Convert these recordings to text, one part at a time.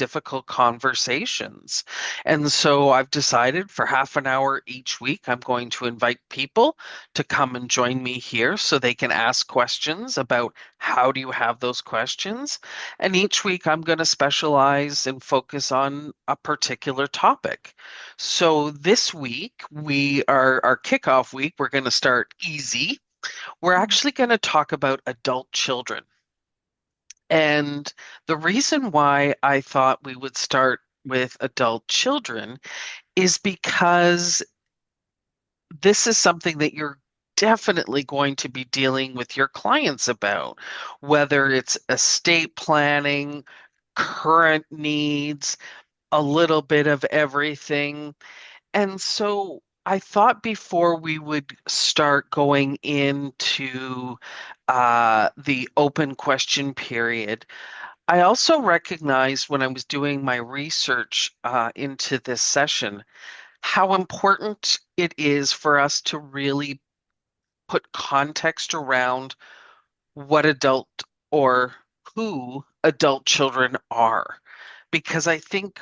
difficult conversations. And so I've decided for half an hour each week, I'm going to invite people to come and join me here so they can ask questions about how do you have those questions. And each week, I'm going to specialize and focus on a particular topic. So this week, our kickoff week, we're going to start easy. We're actually going to talk about adult children. And the reason why I thought we would start with adult children is because this is something that you're definitely going to be dealing with your clients about, whether it's estate planning, current needs, a little bit of everything. And so I thought before we would start going into the open question period, I also recognized when I was doing my research into this session how important it is for us to really put context around what adult or who adult children are. Because I think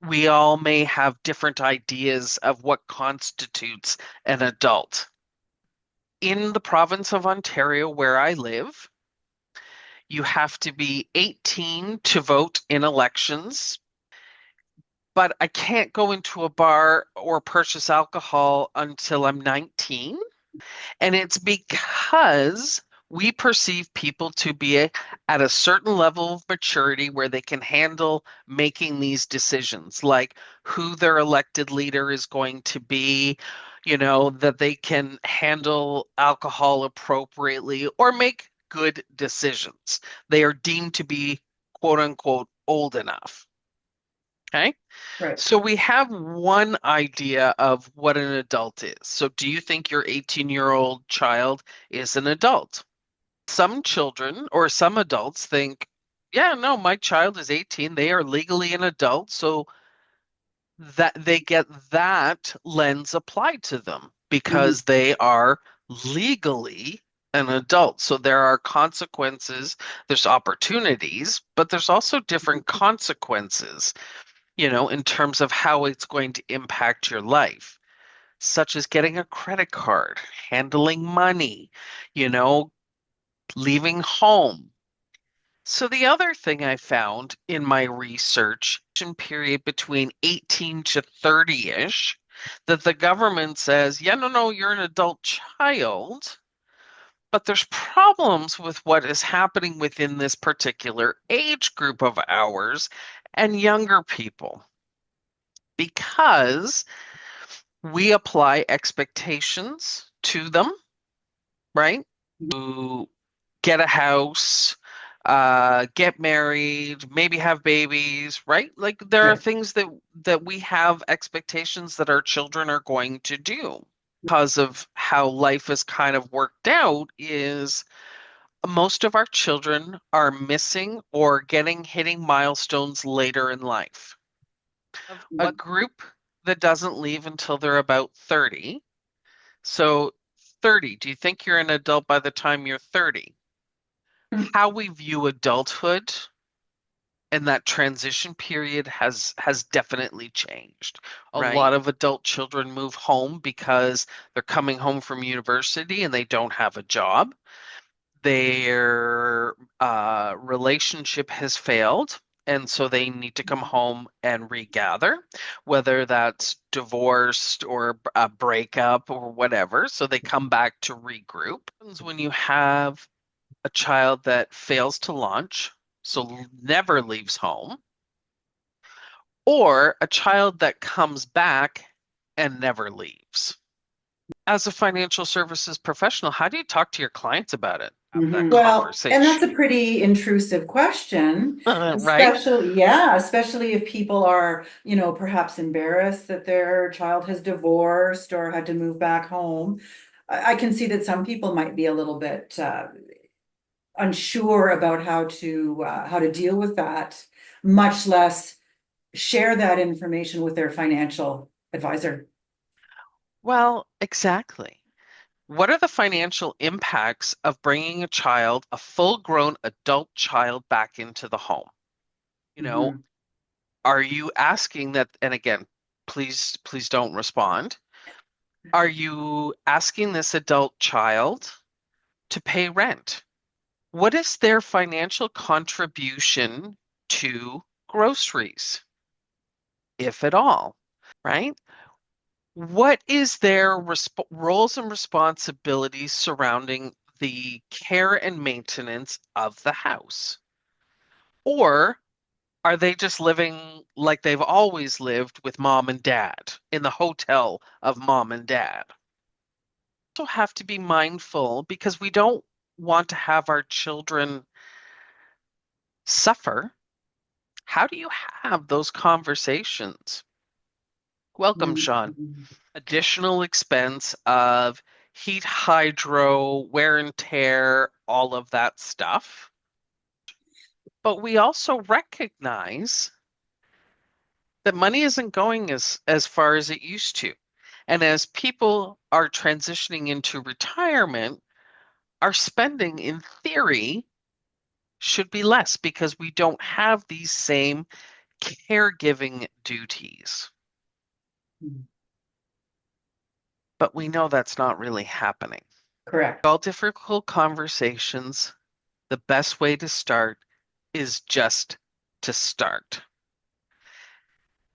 we all may have different ideas of what constitutes an adult. In the province of Ontario, where I live, you have to be 18 to vote in elections, but I can't go into a bar or purchase alcohol until I'm 19. And it's because we perceive people to be at a certain level of maturity where they can handle making these decisions, like who their elected leader is going to be, that they can handle alcohol appropriately or make good decisions. They are deemed to be quote unquote old enough. Okay. Right. So we have one idea of what an adult is. So do you think your 18-year-old child is an adult? Some children or some adults think, yeah, no, my child is 18. They are legally an adult. So that they get that lens applied to them Mhm. because they are legally an adult. So there are consequences, there's opportunities, but there's also different consequences, in terms of how it's going to impact your life, such as getting a credit card, handling money, you know, leaving home. So the other thing I found in my research period between 18 to 30-ish, that the government says, yeah, no, no, you're an adult child, but there's problems with what is happening within this particular age group of ours and younger people because we apply expectations to them, right? To get a house, get married, maybe have babies, right? Like there are Right. things that we have expectations that our children are going to do because of how life is kind of worked out is most of our children are missing or hitting milestones later in life. A What? group that doesn't leave until they're about 30. So 30, do you think you're an adult by the time you're 30? How we view adulthood and that transition period has definitely changed. A Right. lot of adult children move home because they're coming home from university and they don't have a job. Their relationship has failed, and so they need to come home and regather, whether that's divorced or a breakup or whatever. So they come back to regroup. When you have a child that fails to launch, so never leaves home, or a child that comes back and never leaves. As a financial services professional, how do you talk to your clients about it? Have that Well, and that's a conversation, pretty intrusive question, right? especially if people are, perhaps embarrassed that their child has divorced or had to move back home. I can see that some people might be a little bit unsure about how to deal with that, much less share that information with their financial advisor. Well, exactly. What are the financial impacts of bringing a full-grown adult child back into the home? You know, Mhm. Are you asking that? And again, please don't respond. Are you asking this adult child to pay rent? What is their financial contribution to groceries, if at all, right? What is their roles and responsibilities surrounding the care and maintenance of the house? Or are they just living like they've always lived with mom and dad in the hotel of mom and dad? Also have to be mindful because we don't want to have our children suffer. How do you have those conversations? Welcome, Sean. Mhm. Additional expense of heat, hydro, wear and tear, all of that stuff. But we also recognize that money isn't going as far as it used to. And as people are transitioning into retirement, our spending in theory should be less because we don't have these same caregiving duties. But we know that's not really happening. Correct. All difficult conversations, the best way to start is just to start.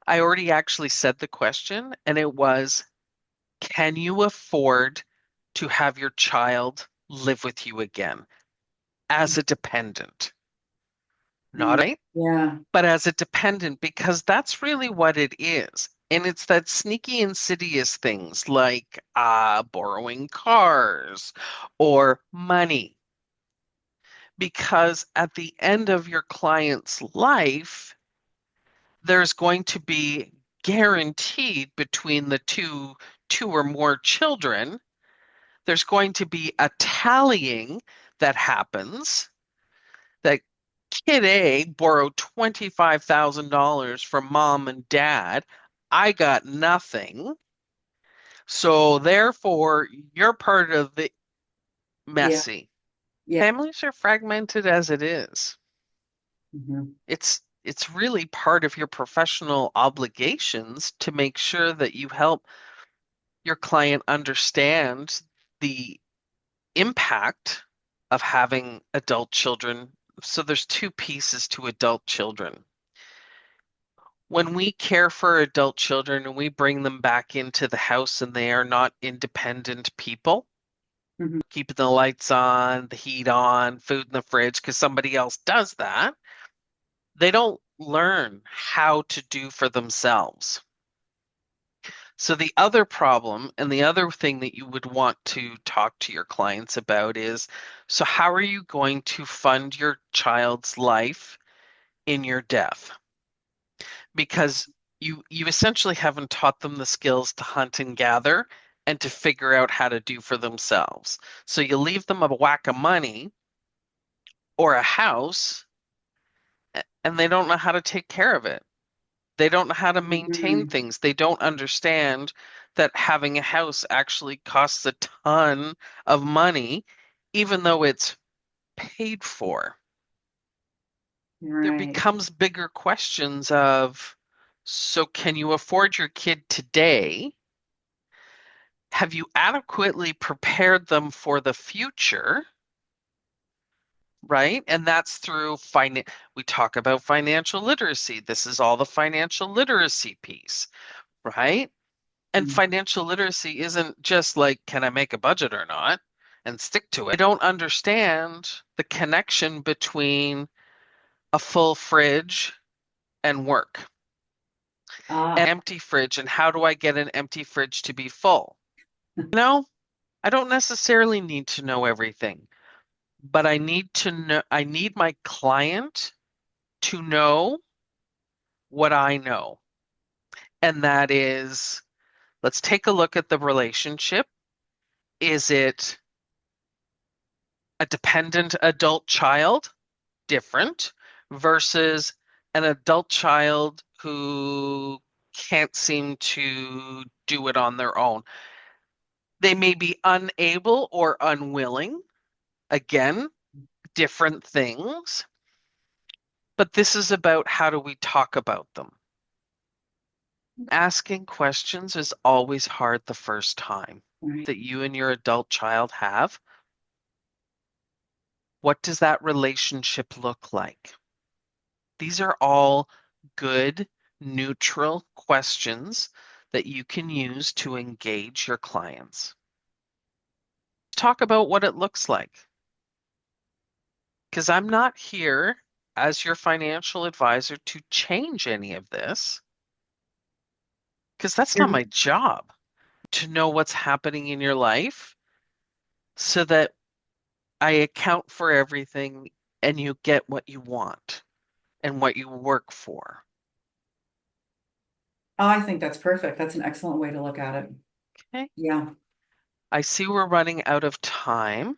I already actually said the question, and it was, can you afford to have your child live with you again as a dependent? Not Mm. right, Yeah, but as a dependent, because that's really what it is. And it's that sneaky, insidious things like borrowing cars or money. Because at the end of your client's life, there's going to be guaranteed between the two or more children, there's going to be a tallying that happens that kid A borrowed $25,000 from mom and dad. I got nothing. So therefore, you're part of the yeah, messy. yeah. Families are fragmented as it is. Mhm. It's really part of your professional obligations to make sure that you help your client understand the impact of having adult children. So there's two pieces to adult children. When we care for adult children and we bring them back into the house and they are not independent people, Mhm. keeping the lights on, the heat on, food in the fridge because somebody else does that, they don't learn how to do for themselves. So the other problem and the other thing that you would want to talk to your clients about is, so how are you going to fund your child's life in your death? Because you essentially haven't taught them the skills to hunt and gather and to figure out how to do for themselves. So you leave them a whack of money or a house and they don't know how to take care of it. They don't know how to maintain Mhm. things. They don't understand that having a house actually costs a ton of money, even though it's paid for. There Right. becomes bigger questions of, so can you afford your kid today? Have you adequately prepared them for the future? Right? And that's through we talk about financial literacy. This is all the financial literacy piece, right? And Mm. financial literacy isn't just like, can I make a budget or not and stick to it? I don't understand the connection between a full fridge and work, Ah, an empty fridge, and how do I get an empty fridge to be full? No, I don't necessarily need to know everything, but I need to know, I need my client to know what I know. And that is, let's take a look at the relationship. Is it a dependent adult child, different, versus an adult child who can't seem to do it on their own? They may be unable or unwilling. Again, different things. But this is about how do we talk about them? Asking questions is always hard the first time Right. that you and your adult child have. What does that relationship look like? These are all good, neutral questions that you can use to engage your clients. Talk about what it looks like. Because I'm not here as your financial advisor to change any of this, because that's not my You're- job to know what's happening in your life so that I account for everything and you get what you want and what you work for. I think that's perfect. That's an excellent way to look at it. Okay. Yeah. I see we're running out of time.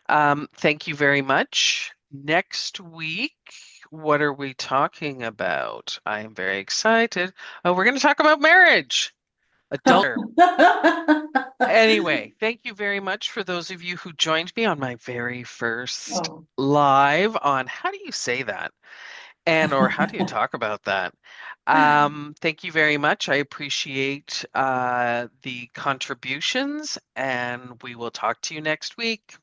Thank you very much. Next week, what are we talking about? I am very excited. Oh, we're going to talk about marriage. Adult. Anyway, thank you very much for those of you who joined me on my very first Oh. live on how do you say that? And or how do you talk about that? Thank you very much. I appreciate the contributions, and we will talk to you next week.